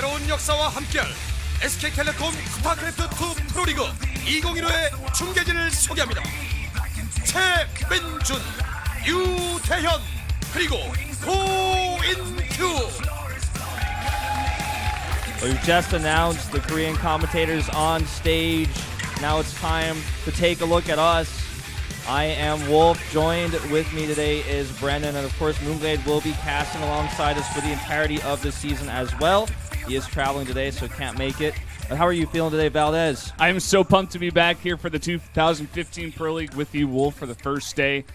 새로운 역사와 함께할 SK텔레콤 스타크래프트2 프로리그 2015의 중계진을 소개합니다. 최민준, 유태현, 그리고 고인큐. We've just announced the Korean commentators on stage. Now it's time to take a look at us. I am Wolf. Joined with me today is Brendan, and of course Moonglade will be casting alongside us for the entirety of the season as well. He is traveling today, so can't make it. But how are you feeling today, Valdez? I'm so pumped to be back here for the 2015 Pro League with you, Wolf, for the first day.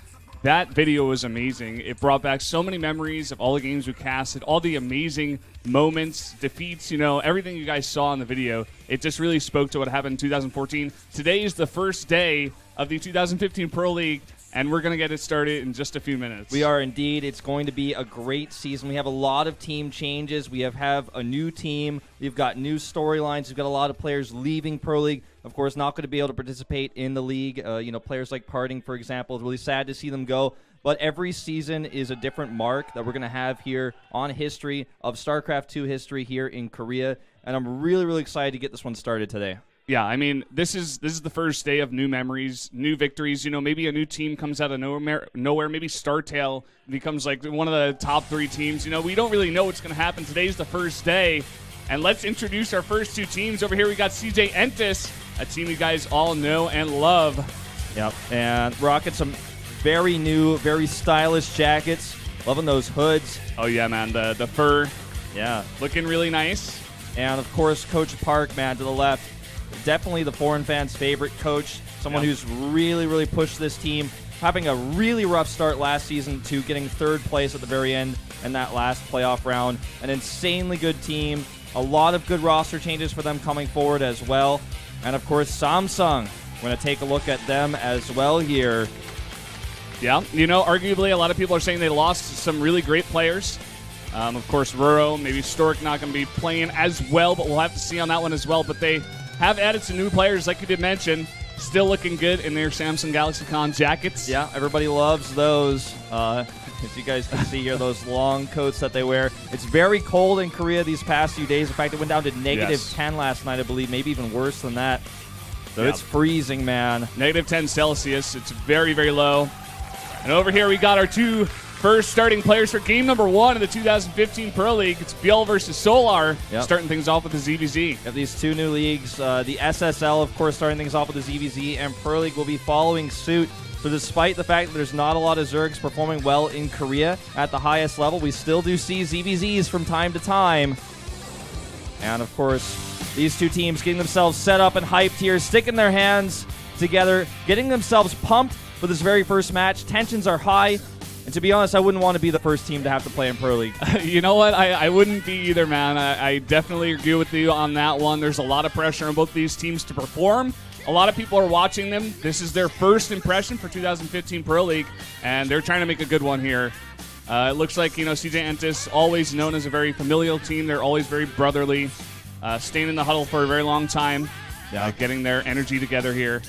That video was amazing. It brought back so many memories of all the games we casted, all the amazing moments, defeats, everything you guys saw in the video. It just really spoke to what happened in 2014. Today is the first day of the 2015 Pro League, and we're going to get it started in just a few minutes. We are indeed. It's going to be a great season. We have a lot of team changes. We have a new team. We've got new storylines. We've got a lot of players leaving Pro League. Of course, not going to be able to participate in the league. Players like Parting, for example, it's really sad to see them go. But every season is a different mark that we're going to have here on history of StarCraft 2 history here in Korea. And I'm really, really excited to get this one started today. Yeah, I mean, this is the first day of new memories, new victories. Maybe a new team comes out of nowhere. Maybe StarTale becomes like one of the top 3 teams. We don't really know what's going to happen. Today's the first day. And let's introduce our first 2 teams. Over here we got CJENTUS, a team you guys all know and love. Yep, and rocking some very new, very stylish jackets. Loving those hoods. Oh, yeah, man, the fur. Yeah. Looking really nice. And, of course, Coach Park, man, to the left. Definitely the foreign fans' favorite coach. Someone who's really, really pushed this team. Having a really rough start last season to getting 3rd place at the very end in that last playoff round. An insanely good team. A lot of good roster changes for them coming forward as well. And, of course, Samsung. We're going to take a look at them as well here. Yeah, arguably a lot of people are saying they lost some really great players. Of course, Ruro, maybe Stork not going to be playing as well, but we'll have to see on that one as well. But they have added some new players, like you did mention. Still looking good in their Samsung Galaxy Con jackets. Yeah, everybody loves those. As you guys can see here, those long coats that they wear. It's very cold in Korea these past few days. In fact, it went down to -10 last night, I believe, maybe even worse than that. So It's freezing, man. -10 Celsius. It's very, very low. And over here we got our 2 first starting players for game number 1 of the 2015 Pro League. It's ByuL versus Solar, starting things off with the ZVZ. Got these 2 new leagues. The SSL, of course, starting things off with the ZVZ, and Pro League will be following suit. So despite the fact that there's not a lot of Zergs performing well in Korea at the highest level, we still do see ZVZs from time to time. And, of course, these 2 teams getting themselves set up and hyped here, sticking their hands together, getting themselves pumped for this very first match. Tensions are high. And to be honest, I wouldn't want to be the first team to have to play in Pro League. You know what? I wouldn't be either, man. I definitely agree with you on that one. There's a lot of pressure on both these teams to perform. A lot of people are watching them. This is their first impression for 2015 Pro League, and they're trying to make a good one here. It looks like, CJENTUS, always known as a very familial team. They're always very brotherly, staying in the huddle for a very long time, getting their energy together here.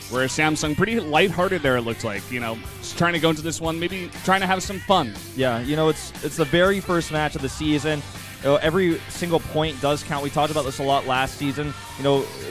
Whereas Samsung, pretty lighthearted there, it looked like. Just trying to go into this one, maybe trying to have some fun. Yeah, it's the very first match of the season. Every single point does count. We talked about this a lot last season,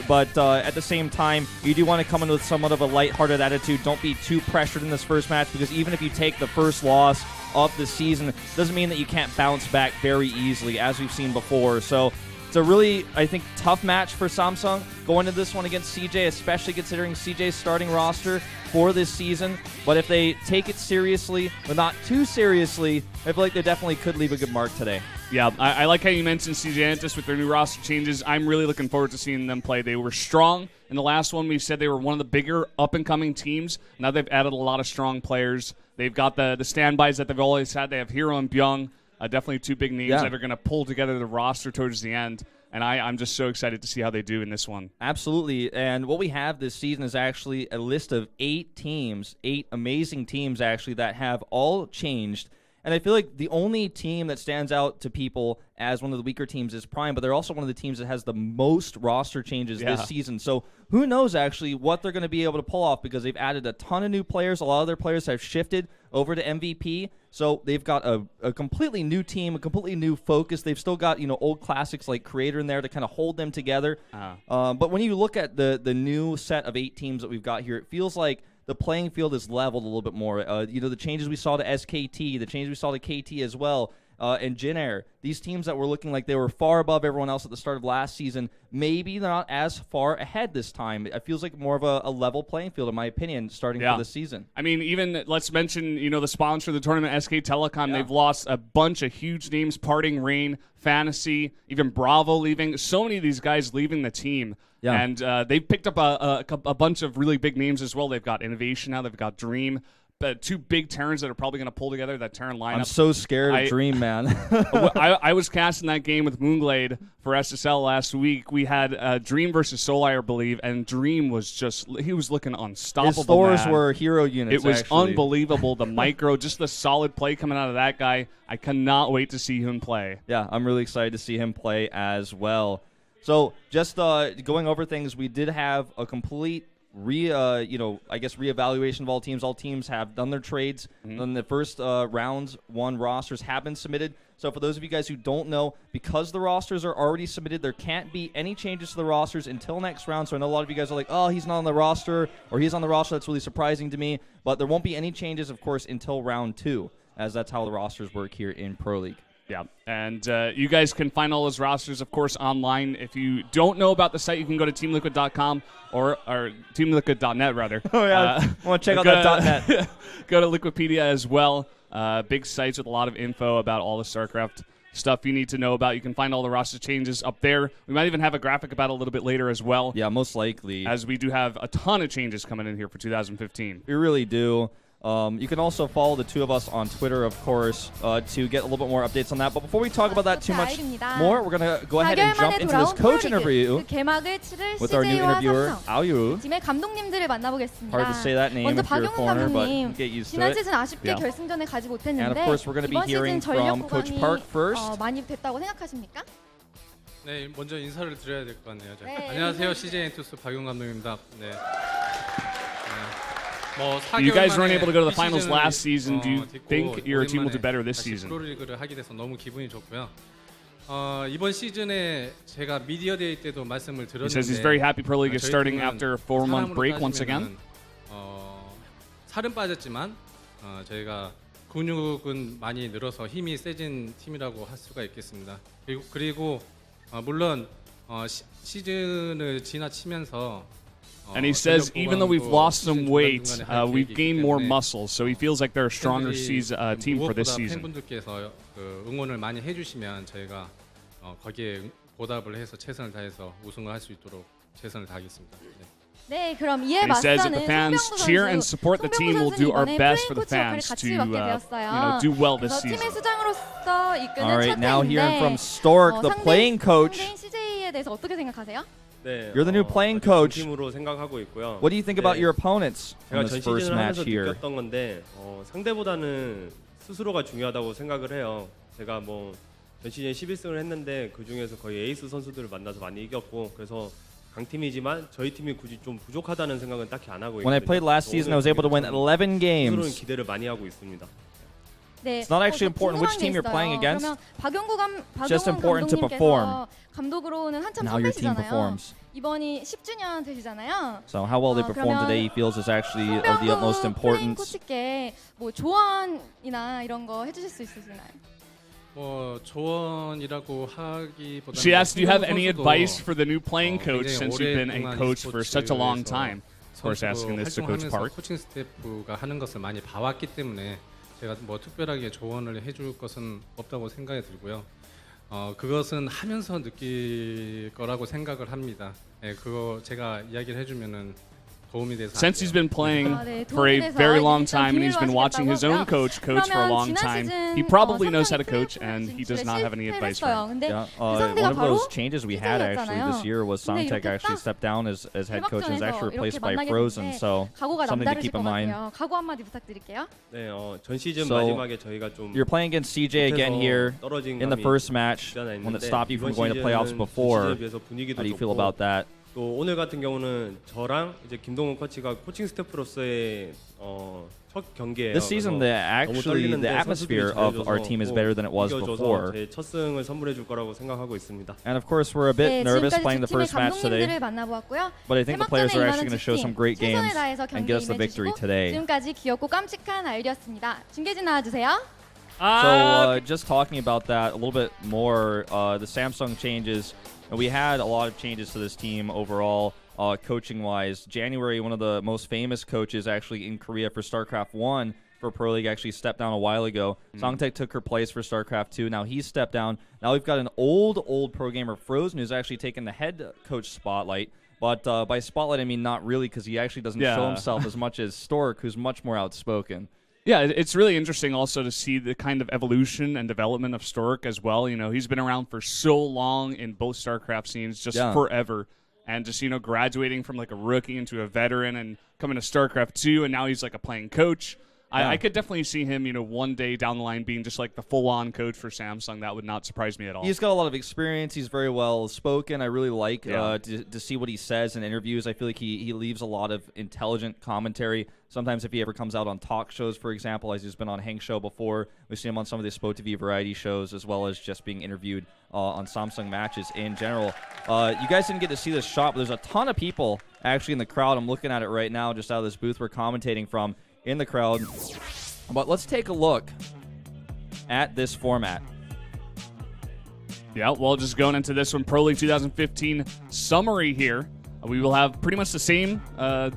but at the same time, you do want to come in with somewhat of a lighthearted attitude. Don't be too pressured in this first match, because even if you take the first loss of the season, it doesn't mean that you can't bounce back very easily, as we've seen before. So it's a really, I think, tough match for Samsung going into this one against CJ, especially considering CJ's starting roster for this season. But if they take it seriously, but not too seriously, I feel like they definitely could leave a good mark today. Yeah, I like how you mentioned CJENTUS with their new roster changes. I'm really looking forward to seeing them play. They were strong in the last one. We said they were one of the bigger up-and-coming teams. Now they've added a lot of strong players. They've got the standbys that they've always had. They have Hero and Byung, definitely 2 big names that are going to pull together the roster towards the end. And I'm just so excited to see how they do in this one. Absolutely. And what we have this season is actually a list of 8 teams, 8 amazing teams, actually, that have all changed. And I feel like the only team that stands out to people as one of the weaker teams is Prime, but they're also one of the teams that has the most roster changes this season. So who knows actually what they're going to be able to pull off, because they've added a ton of new players. A lot of their players have shifted over to MVP. So they've got a completely new team, a completely new focus. They've still got, old classics like Creator in there to kind of hold them together. But when you look at the new set of 8 teams that we've got here, it feels like the playing field is leveled a little bit more. The changes we saw to SKT, the changes we saw to KT as well, and Jin Air, these teams that were looking like they were far above everyone else at the start of last season, maybe they're not as far ahead this time. It feels like more of a level playing field, in my opinion, starting for the season. I mean, even let's mention, the sponsor of the tournament, SK Telecom. They've lost a bunch of huge names: Parting Rain, Fantasy, even Bravo leaving. So many of these guys leaving the team. Yeah. And they've picked up a bunch of really big names as well. They've got Innovation now. They've got Dream. But 2 big Terrans that are probably going to pull together that Terran lineup. I'm so scared of Dream, man. I was casting that game with Moonglade for SSL last week. We had Dream versus Solar, I believe, and Dream was he was looking unstoppable. His Thors were hero units. It was unbelievable. The micro, just the solid play coming out of that guy. I cannot wait to see him play. Yeah, I'm really excited to see him play as well. So just going over things, we did have a complete reevaluation of all teams. All teams have done their trades. Then the first rounds 1 rosters have been submitted. So for those of you guys who don't know, because the rosters are already submitted, there can't be any changes to the rosters until next round. So I know a lot of you guys are like, oh, he's not on the roster, or he's on the roster. That's really surprising to me. But there won't be any changes, of course, until round 2, as that's how the rosters work here in Pro League. Yeah, and you guys can find all those rosters, of course, online. If you don't know about the site, you can go to teamliquid.com or teamliquid.net, rather. Oh, yeah. I want to check out that .net. Go to Liquipedia as well. Big sites with a lot of info about all the StarCraft stuff you need to know about. You can find all the roster changes up there. We might even have a graphic about it a little bit later as well. Yeah, most likely. As we do have a ton of changes coming in here for 2015. We really do. You can also follow the 2 of us on Twitter, of course, to get a little bit more updates on that. But before we talk about that too much more, we're going to go ahead and jump into this coach interview with our new interviewer, ByuL. 팀의 감독님들을 만나보겠습니다. Hard to say that name 먼저 if you're a 박용훈 foreigner, but 감독님, get used to 지난 it. 시즌 아쉽게 결승전에 가지 못했는데 And of course, we're going to be 이번 hearing 시즌 전력 from Coach Park 구간이 first. 많이 됐다고 생각하십니까? 네, 먼저 인사를 드려야 될 것 같네요. 네. 안녕하세요, CJENTUS 박용 감독입니다. 네. You guys weren't able to go to the finals last season. Do you think your team will do better this season? 프로리그를 하게 돼서 너무 기분이 좋고요. 이번 시즌에 제가 미디어 데이 때도 말씀을 He says he's 드렸는데 very happy Proleague is starting after a 4-month break once again. 살은 빠졌지만 저희가 근육은 많이 늘어서 힘이 세진 팀이라고 할 수가 있겠습니다. 그리고 물론 시즌을 지나치면서 And he says even though we've lost some weight, we've gained more muscles. So he feels like they're a stronger team for this season. 팬분들께서 응원을 많이 해주시면 저희가 거기에 보답을 해서 최선을 다해서 우승을 할 수 있도록 최선을 다하겠습니다. 네, 그럼 이에 And he says if 맞서는 the fans 송병구 cheer and 선수, support the team, we'll do our best for the fans to do well this 팀의 season. 수장으로서 이끄는 All right, 첫 now hearing from 해인데 Stork, the playing coach. 상대인 CJ에 대해서 어떻게 생각하세요? 네, You're the new playing coach. 팀으로 생각하고 있고요. What do you think about your opponents 제가 in 전 this first 시즌을 match 하면서 here? 느꼈던 건데 상대보다는 스스로가 중요하다고 생각을 해요. 제가 전 시즌에 11승을 했는데 그 중에서 거의 에이스 선수들을 만나서 많이 이겼고 그래서 강팀이지만 저희 팀이 굳이 좀 부족하다는 생각은 딱히 안 하고 있거든요. When I played last season, I was able to win 11 스스로는 games. 기대를 많이 하고 있습니다. 네, It's not actually important which 궁금한 게 team you're playing 있어요. against. 그러면 박용훈 just important to perform. 감독님께서 감독으로는 한참 And how your team 선배시잖아요. performs. 이번이 10주년 되시잖아요. So how well they perform 그러면 today, he feels is actually of the utmost 송병구 플레잉 importance. 코치께 뭐 조언이나 이런 거 해주실 수 있으시나요? 조언이라고 하기보다는 She asked, do you have any 선수도 advice for the new playing coach 굉장히 since you've been a 오랫동안 coach for such a long e스포츠에서 time? Of course, asking this to Coach 활동하면서 Park. 코칭 스태프가 하는 것을 많이 봐왔기 때문에 제가 특별하게 조언을 해줄 것은 없다고 생각이 들고요. 그것은 하면서 느낄 거라고 생각을 합니다. 그거 제가 이야기를 해주면은 도움이 돼서 Since he's been playing 네, for a 도움이 very 돼서 long 일단 time and he's been watching his own coach for a 그러면 long 지난 time, 시즌, he probably knows how to 삼성이 coach and he does not have any 실패를 advice for him. 했어요. 근데 Yeah, 그 one 상대가 of 바로 those changes we had actually this year was 근데 Songtaek 이렇게 actually 딱 stepped down as head coach and is actually 대박전에서 replaced 이렇게 by Frozen. 만나게 So 됐는데 각오가 something to 남다르실 keep 것 in mind. 같아요. 각오 한마디 부탁드릴게요. 네, 전 시즌 So, 마지막에 저희가 좀 You're playing against CJ again here 떨어진 in the 감이 first match, 없지 않아 one that 있는데 stopped you from 이번 going to playoffs 시즌은 before. 시즌에 비해서 분위기도 How do you feel 좋고 about that? 또 오늘 같은 경우는 저랑 이제 김동훈 코치가 코칭 스태프로서의 첫 경기예요. This season, actually, the atmosphere of our team is better than it was before. 제 첫 승을 선물해 줄 거라고 생각하고 있습니다. And of course, we're a bit 네, nervous 지금까지 playing 두 the 팀의 first match today. 감독님들을 만나보았고요. But I think the players are 개막전에 actually going to show some great games 최선을 다해서 and 경기 get us the victory 임해주시고 today. 지금까지 귀엽고 깜찍한 아이디어였습니다. 중계진 나와주세요. So just talking about that a little bit more, the Samsung changes. We had a lot of changes to this team overall, coaching-wise. January, one of the most famous coaches actually in Korea for StarCraft 1 for Proleague actually stepped down a while ago. Songtaek took her place for StarCraft 2. Now he's stepped down. Now we've got an old pro gamer, Frozen, who's actually taken the head coach spotlight. But by spotlight, I mean not really, because he actually doesn't show himself as much as Stork, who's much more outspoken. Yeah, it's really interesting also to see the kind of evolution and development of Stork as well. You know, he's been around for so long in both StarCraft scenes, just forever. And just, graduating from like a rookie into a veteran and coming to StarCraft 2, and now he's like a playing coach. I could definitely see him, one day down the line being just like the full-on coach for Samsung. That would not surprise me at all. He's got a lot of experience. He's very well spoken. I really like to see what he says in interviews. I feel like he leaves a lot of intelligent commentary. Sometimes if he ever comes out on talk shows, for example, as he's been on Hang Show before, we've seen him on some of the SPL2015 variety shows, as well as just being interviewed on Samsung matches in general. You guys didn't get to see this shot, but there's a ton of people actually in the crowd. I'm looking at it right now just out of this booth we're commentating from in the crowd. But let's take a look at this format. Yeah, well, just going into this one, Pro League 2015 summary here. We will have pretty much the same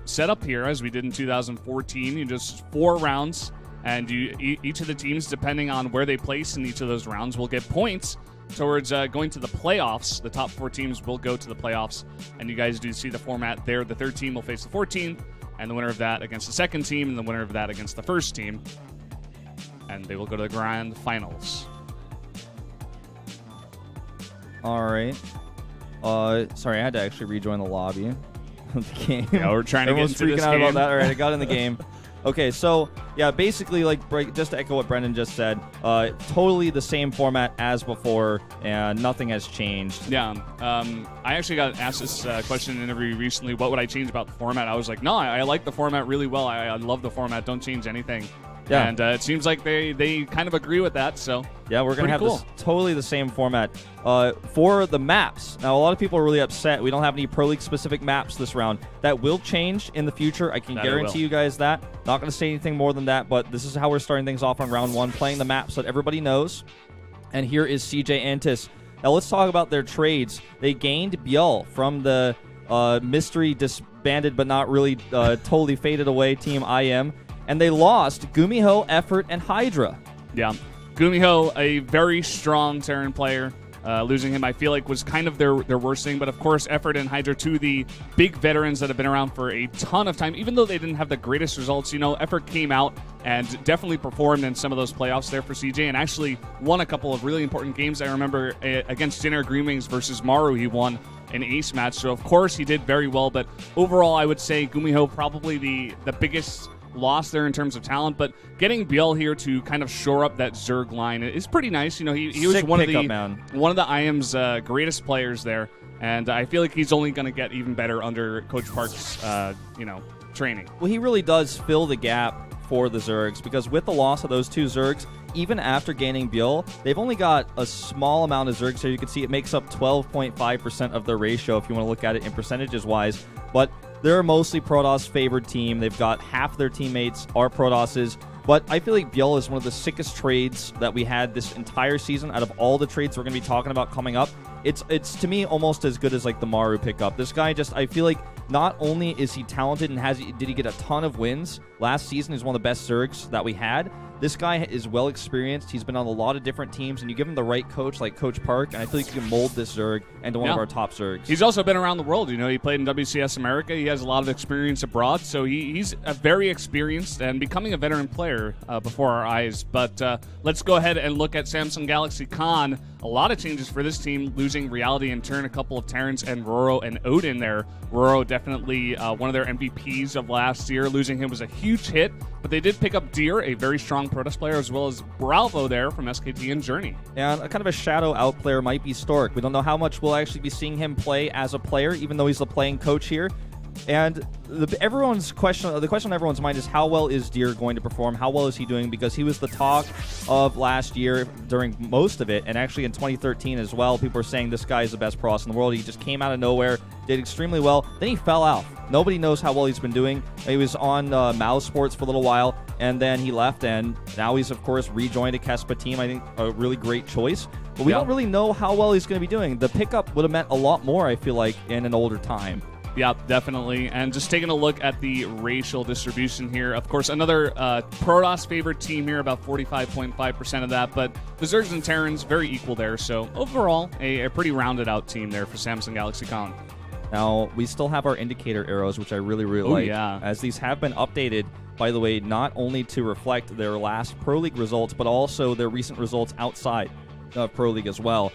setup here as we did in 2014. Just 4 rounds, and each of the teams, depending on where they place in each of those rounds, will get points towards going to the playoffs. The top 4 teams will go to the playoffs, and you guys do see the format there. The third team will face the 14th, and the winner of that against the second team, and the winner of that against the first team. And they will go to the grand finals. All right. Sorry, I had to actually rejoin the lobby of the game. Yeah, we're trying to get Everyone's into freaking this out game. about that. All right, I got in the game. Okay, so yeah, basically, just to echo what Brendan just said, totally the same format as before, and nothing has changed. Yeah, I actually got asked this question in an interview recently. What would I change about the format? I was like, no, I like the format really well. I love the format. Don't change anything. Yeah. And it seems like they kind of agree with that. So yeah, we're gonna have cool. this totally the same format for the maps. Now, a lot of people are really upset we don't have any Pro League specific maps this round. That will change in the future. I can guarantee you guys that. Not gonna say anything more than that, but this is how we're starting things off on round 1, playing the maps that everybody knows. And here is CJENTUS. Now let's talk about their trades. They gained ByuL from the mystery disbanded but not really totally faded away team IM. And they lost Gumiho, Effort, and Hydra. yeah, Gumiho, a very strong Terran player. Losing him, I feel like, was kind of their worst thing. But of course, Effort and Hydra, 2 of the big veterans that have been around for a ton of time. Even though they didn't have the greatest results, Effort came out and definitely performed in some of those playoffs there for CJ, and actually won a couple of really important games. I remember against Dinner Green Wings versus Maru, he won an ace match. So of course he did very well. But overall, I would say Gumiho probably the biggest loss there in terms of talent, but getting ByuL here to kind of shore up that Zerg line is pretty nice. He was one of the IM's greatest players there, and I feel like he's only going to get even better under Coach Park's training. Well, he really does fill the gap for the Zergs, because with the loss of those 2 Zergs, even after gaining ByuL, they've only got a small amount of Zergs here. You can see it makes up 12.5% of their ratio if you want to look at it in percentages wise, but they're a mostly Protoss favored team. They've got half their teammates are Protosses, but I feel like ByuL is one of the sickest trades that we had this entire season. Out of all the trades we're going to be talking about coming up, it's to me almost as good as like the Maru pickup. This guy I feel like not only is he talented and did he get a ton of wins last season, he's one of the best Zergs that we had, This guy is well experienced. He's been on a lot of different teams, and you give him the right coach like Coach Park, and I feel like you can mold this Zerg into one of our top Zergs. He's also been around the world. You know, he played in WCS America. He has a lot of experience abroad, so he's a very experienced and becoming a veteran player before our eyes. But let's go ahead and look at Samsung Galaxy Con. A lot of changes for this team, losing Reality in turn, a couple of Terrence and Roro and Odin there. Roro definitely one of their MVPs of last year. Losing him was a huge hit, but they did pick up Deer, a very strong Protoss player, as well as Bravo there from SKT and Journey. And a kind of a shadow out player might be Stork. We don't know how much we'll actually be seeing him play as a player, even though he's the playing coach here. And the question on everyone's mind is, how well is Deer going to perform? How well is he doing? Because he was the talk of last year during most of it, and actually in 2013 as well. People were saying this guy is the best Protoss in the world. He just came out of nowhere, did extremely well. Then he fell out. Nobody knows how well he's been doing. He was on Mouse Sports for a little while, and then he left, and now he's, of course, rejoined a Kespa team. I think a really great choice. But we don't really know how well he's going to be doing. The pickup would have meant a lot more, I feel like, in an older time. Yeah, definitely. And just taking a look at the racial distribution here. Of course, another Protoss favorite team here, about 45.5% of that. But the Zergs and Terrans, very equal there. So overall, a pretty rounded out team there for Samsung Galaxy Con. Now, we still have our indicator arrows, which I really like. Yeah. As these have been updated, by the way, not only to reflect their last Pro League results, but also their recent results outside of Pro League as well.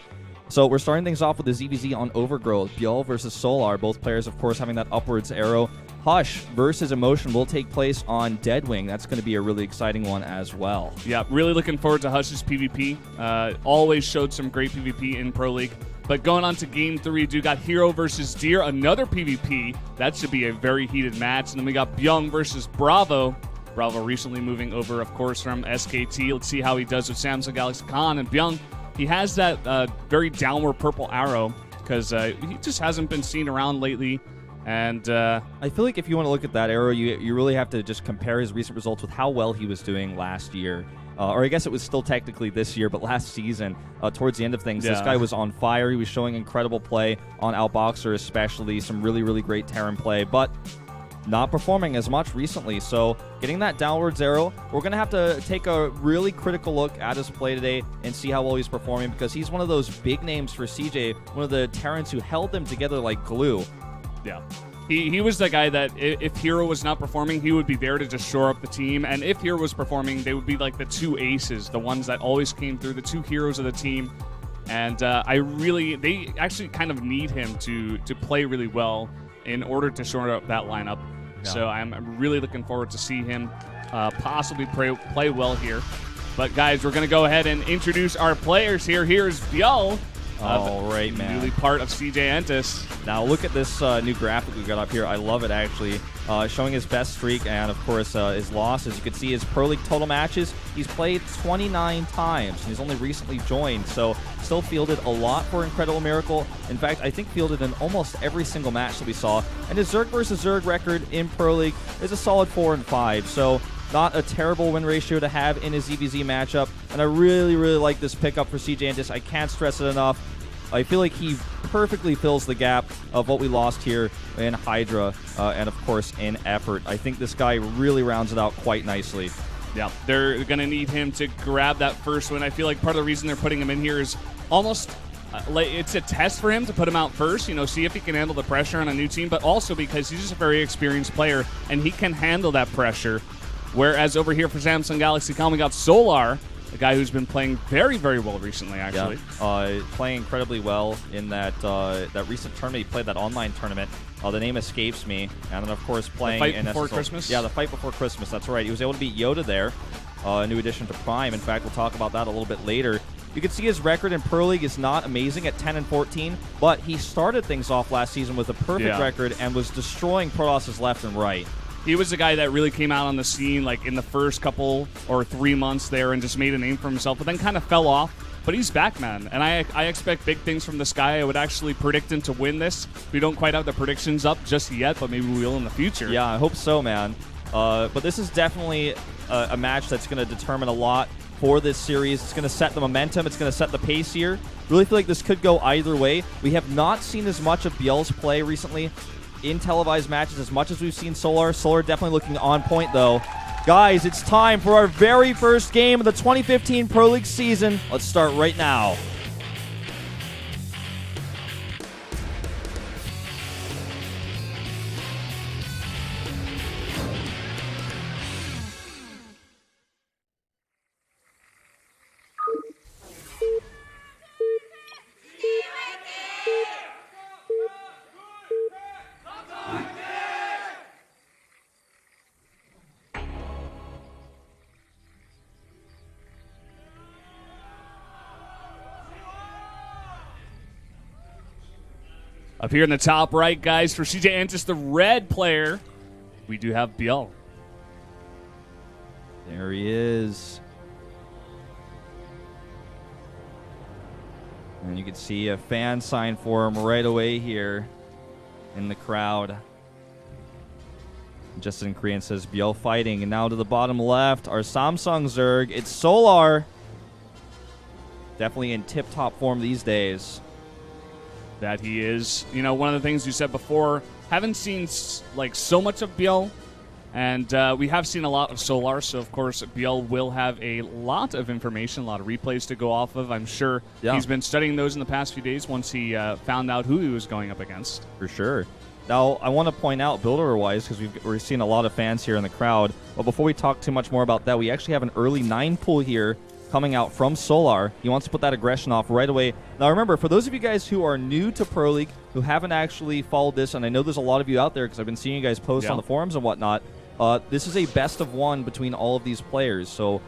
So we're starting things off with the ZVZ on Overgrowth. ByuL versus Solar. Both players, of course, having that upwards arrow. Hush versus Emotion will take place on Deadwing. That's going to be a really exciting one as well. Yeah, really looking forward to Hush's PvP. Always showed some great PvP in Pro League. But going on to Game 3, do got Hero versus Deer, another PvP. That should be a very heated match. And then we got Byung versus Bravo. Bravo recently moving over, of course, from SKT. Let's see how he does with Samsung Galaxy Con. And Byung, he has that very downward purple arrow because he just hasn't been seen around lately. And I feel like if you want to look at that arrow, you really have to just compare his recent results with how well he was doing last year. Or I guess it was still technically this year, but last season, towards the end of things, this guy was on fire. He was showing incredible play on Outboxer especially, some really great Terran play, but not performing as much recently. So getting that downwards arrow, we're going to have to take a really critical look at his play today and see how well he's performing, because he's one of those big names for CJ, one of the Terrans who held them together like glue. Yeah. He was the guy that if Hero was not performing, he would be there to just shore up the team. And if Hero was performing, they would be like the two aces, the ones that always came through, the two heroes of the team. And they actually kind of need him to play really well in order to shore up that lineup. Yeah. So I'm really looking forward to see him possibly play well here. But guys, we're going to go ahead and introduce our players here. Here's ByuL. All right, man. Newly part of CJENTUS. Now look at this new graphic we got up here. I love it, actually. Showing his best streak and, of course, his losses. You can see his Pro League total matches. He's played 29 times, and he's only recently joined, so still fielded a lot for Incredible Miracle. In fact, I think fielded in almost every single match that we saw. And his Zerg versus Zerg record in Pro League is a solid 4-5, so not a terrible win ratio to have in his ZVZ matchup. And I really like this pickup for CJENTUS. I can't stress it enough. I feel like he perfectly fills the gap of what we lost here in Hydra and, of course, in Effort. I think this guy really rounds it out quite nicely. Yeah, they're going to need him to grab that first win. I feel like part of the reason they're putting him in here is almost it's a test for him to put him out first, see if he can handle the pressure on a new team, but also because he's just a very experienced player and he can handle that pressure. Whereas over here for Samsung Galaxy Con, we got Solar, a guy who's been playing very well recently, actually. Yeah, playing incredibly well in that recent tournament. He played that online tournament. The name escapes me. And then, of course, playing the fight in before SSL. Christmas? Yeah, the fight before Christmas. That's right. He was able to beat Yoda there. A new addition to Prime. In fact, we'll talk about that a little bit later. You can see his record in Pro League is not amazing at 10-14, but he started things off last season with a perfect record and was destroying Protoss left and right. He was the guy that really came out on the scene like in the first couple or 3 months there and just made a name for himself, but then kind of fell off. But he's back, man, and I expect big things from this guy. I would actually predict him to win this. We don't quite have the predictions up just yet, but maybe we will in the future. Yeah, I hope so, man. But this is definitely a match that's going to determine a lot for this series. It's going to set the momentum. It's going to set the pace here. Really feel like this could go either way. We have not seen as much of ByuL's play recently in televised matches as much as we've seen Solar. Solar definitely looking on point, though. Guys, it's time for our very first game of the 2015 Pro League season. Let's start right now. Up here in the top right, guys, for CJENTUS, the red player, we do have ByuL. There he is. And you can see a fan sign for him right away here in the crowd. Just in Korean says ByuL fighting. And now to the bottom left, our Samsung Zerg. It's Solar. Definitely in tip-top form these days. That he is. You know, one of the things you said before, haven't seen like so much of ByuL, and we have seen a lot of Solar, so of course ByuL will have a lot of information, a lot of replays to go off of. I'm sure he's been studying those in the past few days once he found out who he was going up against. For sure. Now, I want to point out, builder-wise, because we're seeing a lot of fans here in the crowd, but before we talk too much more about that, we actually have an early 9 pull here coming out from Solar. He wants to put that aggression off right away. Now remember, for those of you guys who are new to Pro League, who haven't actually followed this, and I know there's a lot of you out there because I've been seeing you guys post on the forums and whatnot, this is a best of 1 between all of these players. So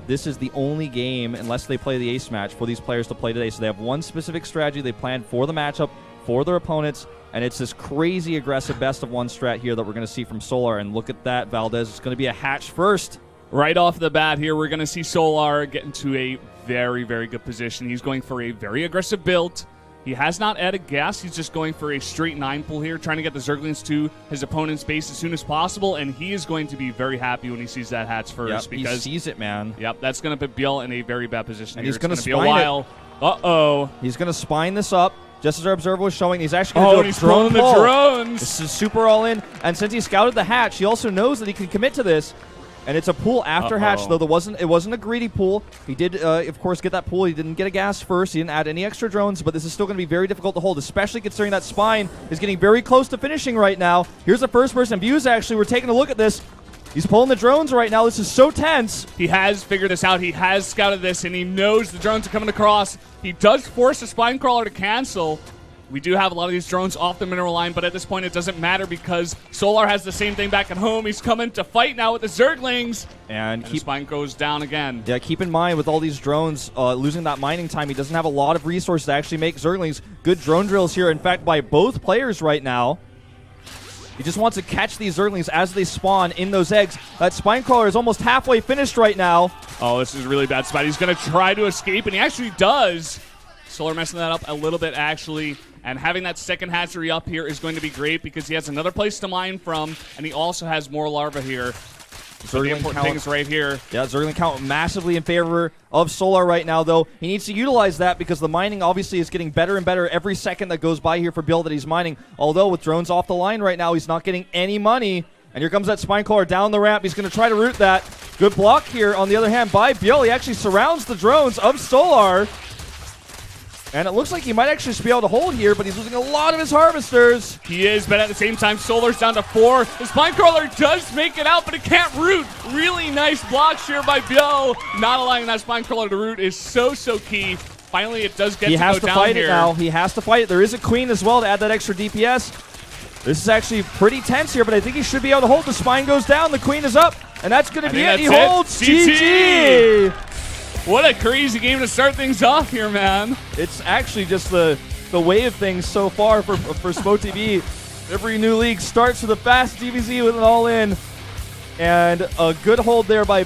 this is the only game, unless they play the ace match, for these players to play today. So they have one specific strategy they planned for the matchup, for their opponents, and it's this crazy aggressive best of 1 strat here that we're going to see from Solar. And look at that, Valdez. It's going to be a hatch first. Right off the bat here, we're going to see Solar get into a very, very good position. He's going for a very aggressive build. He has not added gas. He's just going for a straight 9 pull here, trying to get the Zerglings to his opponent's base as soon as possible, and he is going to be very happy when he sees that hatch first. Because he sees it, man. Yep, that's going to put ByuL in a very bad position. And here. he's going to be a while. Uh-oh. He's going to spine this up. Just as our observer was showing, he's actually going to do a he's drone pulling the pull. drones. This is super all in, and since he scouted the hatch, he also knows that he can commit to this. And it's a pool after hatch, though. It wasn't a greedy pool. He did, of course, get that pool. He didn't get a gas first. He didn't add any extra drones, but this is still going to be very difficult to hold, especially considering that spine is getting very close to finishing right now. Here's the first person views, actually. We're taking a look at this. He's pulling the drones right now. This is so tense. He has figured this out. He has scouted this, and he knows the drones are coming across. He does force the spine crawler to cancel. We do have a lot of these drones off the mineral line, but at this point it doesn't matter because Solar has the same thing back at home. He's coming to fight now with the Zerglings. And the spine goes down again. Yeah, keep in mind with all these drones losing that mining time, he doesn't have a lot of resources to actually make Zerglings. Good drone drills here, in fact, by both players right now. He just wants to catch these Zerglings as they spawn in those eggs. That spine crawler is almost halfway finished right now. Oh, this is a really bad spot. He's going to try to escape, and he actually does. Solar messing that up a little bit, actually. And having that second hatchery up here is going to be great because he has another place to mine from, and he also has more larvae here. So the important thing is right here. Yeah, Zergling count massively in favor of Solar right now, though. He needs to utilize that because the mining obviously is getting better and better every second that goes by here for ByuL that he's mining. Although with drones off the line right now, he's not getting any money. And here comes that spine crawler down the ramp. He's going to try to root that. Good block here, on the other hand, by ByuL. He actually surrounds the drones of Solar. And it looks like he might actually be able to hold here, but he's losing a lot of his harvesters. He is, but at the same time, Solar's down to 4. The spine crawler does make it out, but it can't root. Really nice blocks here by ByuL. Not allowing that spine crawler to root is so key. Finally, it does get to go down here. He has to fight it now. He has to fight it. There is a queen as well to add that extra DPS. This is actually pretty tense here, but I think he should be able to hold. The spine goes down. The queen is up, and that's going to be it. He holds. GG. What a crazy game to start things off here, man. It's actually just the way of things so far for SPO.TV. Every new league starts with a fast DBZ with an all-in. And a good hold there by